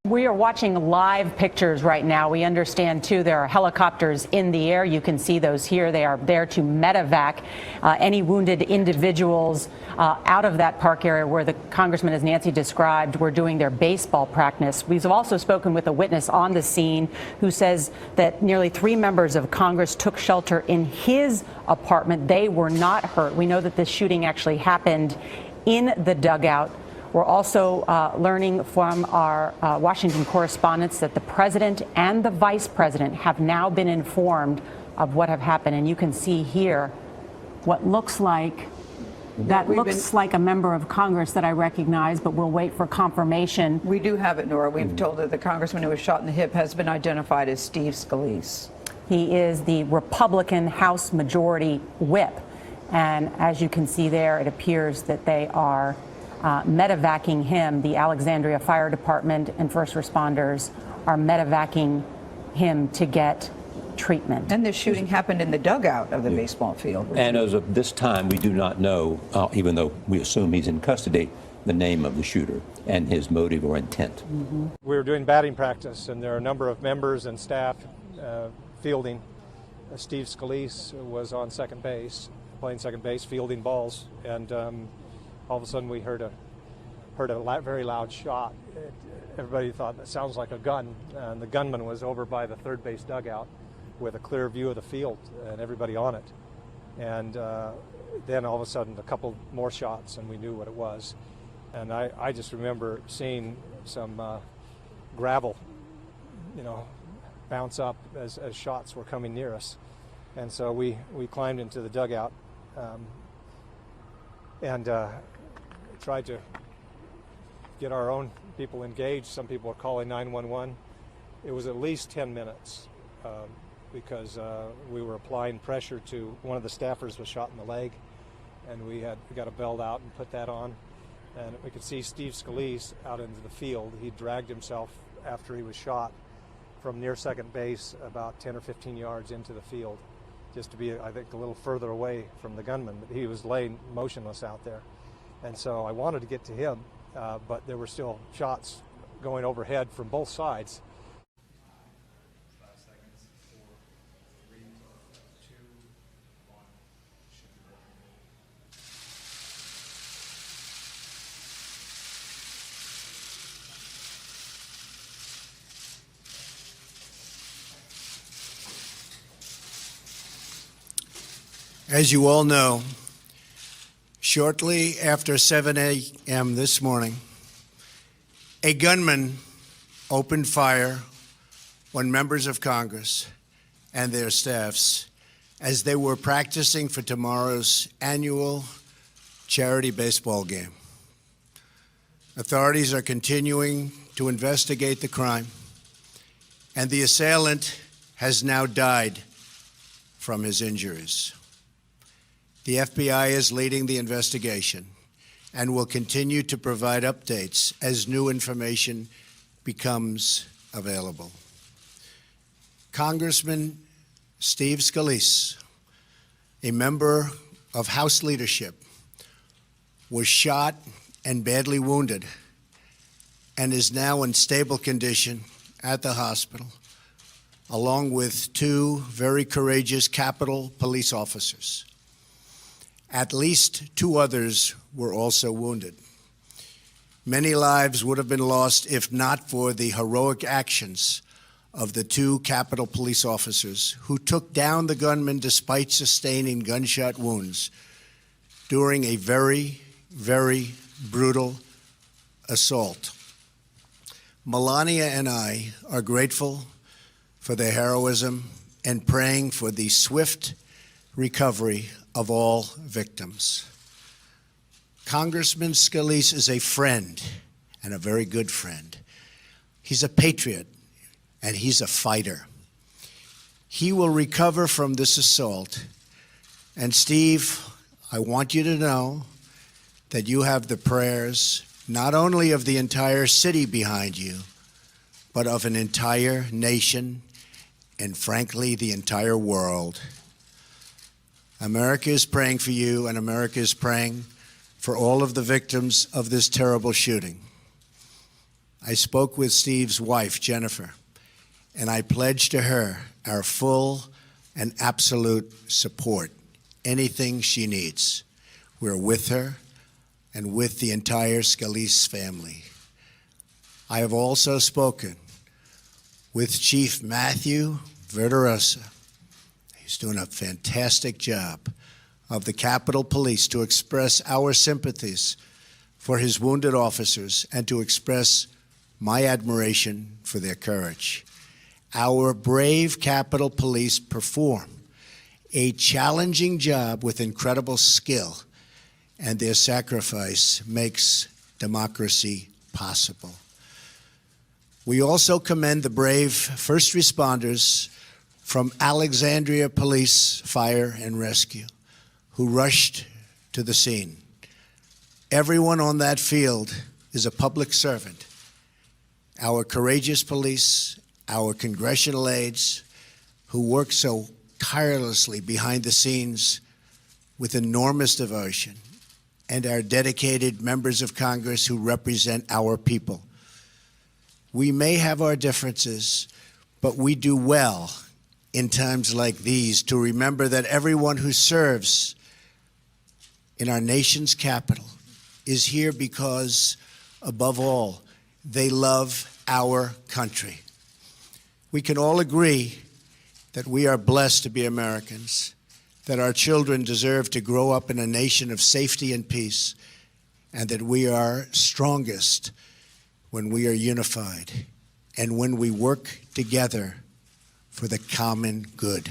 We are watching live pictures right now. We understand, too, there are helicopters in the air. You can see those here. They are there to medevac any wounded individuals out of that park area where the congressman, as Nancy described, were doing their baseball practice. We've also spoken with a witness on the scene who says that nearly 3 members of Congress took shelter in his apartment. They were not hurt. We know that this shooting actually happened in the dugout. We're also learning from our Washington correspondents that the president and the vice president have now been informed of what have happened. And you can see here what looks like like a member of Congress that I recognize, but we'll wait for confirmation. We do have it, Nora. We've told that the congressman who was shot in the hip has been identified as Steve Scalise. He is the Republican House Majority Whip. And as you can see there, it appears that they are medevacing him. The Alexandria Fire Department and first responders are medevacing him to get treatment. And the shooting happened in the dugout of the baseball field. And as of this time, we do not know, even though we assume he's in custody, the name of the shooter and his motive or intent. We were doing batting practice, and there are a number of members and staff fielding. Steve Scalise was on second base, playing second base, fielding balls, and all of a sudden we heard a very loud shot. Everybody thought that sounds like a gun, and the gunman was over by the third base dugout with a clear view of the field and everybody on it. And then all of a sudden a couple more shots, and we knew what it was. And I just remember seeing some gravel, bounce up as shots were coming near us. And so we climbed into the dugout and tried to get our own people engaged. Some people were calling 911. It was at least 10 minutes because we were applying pressure to one of the staffers was shot in the leg, and we got a belt out and put that on, and we could see Steve Scalise out into the field. He dragged himself after he was shot from near second base about 10 or 15 yards into the field, just to be, I think, a little further away from the gunman. But he was laying motionless out there. And so I wanted to get to him, but there were still shots going overhead from both sides. As you all know, shortly after 7 a.m. this morning, a gunman opened fire on members of Congress and their staffs as they were practicing for tomorrow's annual charity baseball game. Authorities are continuing to investigate the crime, and the assailant has now died from his injuries. The FBI is leading the investigation and will continue to provide updates as new information becomes available. Congressman Steve Scalise, a member of House leadership, was shot and badly wounded and is now in stable condition at the hospital, along with 2 very courageous Capitol police officers. At least 2 others were also wounded. Many lives would have been lost if not for the heroic actions of the 2 Capitol police officers who took down the gunman despite sustaining gunshot wounds during a very, very brutal assault. Melania and I are grateful for their heroism and praying for the swift recovery of all victims. Congressman Scalise is a friend, and a very good friend. He's a patriot, and he's a fighter. He will recover from this assault. And Steve, I want you to know that you have the prayers not only of the entire city behind you, but of an entire nation and, frankly, the entire world. America is praying for you, and America is praying for all of the victims of this terrible shooting. I spoke with Steve's wife, Jennifer, and I pledged to her our full and absolute support, anything she needs. We're with her and with the entire Scalise family. I have also spoken with Chief Matthew Verderosa. He's doing a fantastic job of the Capitol Police to express our sympathies for his wounded officers and to express my admiration for their courage. Our brave Capitol Police perform a challenging job with incredible skill, and their sacrifice makes democracy possible. We also commend the brave first responders from Alexandria Police Fire and Rescue who rushed to the scene. Everyone on that field is a public servant. Our courageous police, our congressional aides who work so tirelessly behind the scenes with enormous devotion, and our dedicated members of Congress who represent our people. We may have our differences, but we do well in times like these to remember that everyone who serves in our nation's capital is here because, above all, they love our country. We can all agree that we are blessed to be Americans, that our children deserve to grow up in a nation of safety and peace, and that we are strongest when we are unified and when we work together for the common good.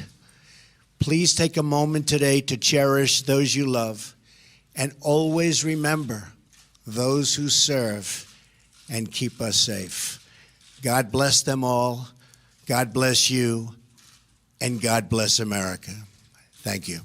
Please take a moment today to cherish those you love and always remember those who serve and keep us safe. God bless them all. God bless you. And God bless America. Thank you.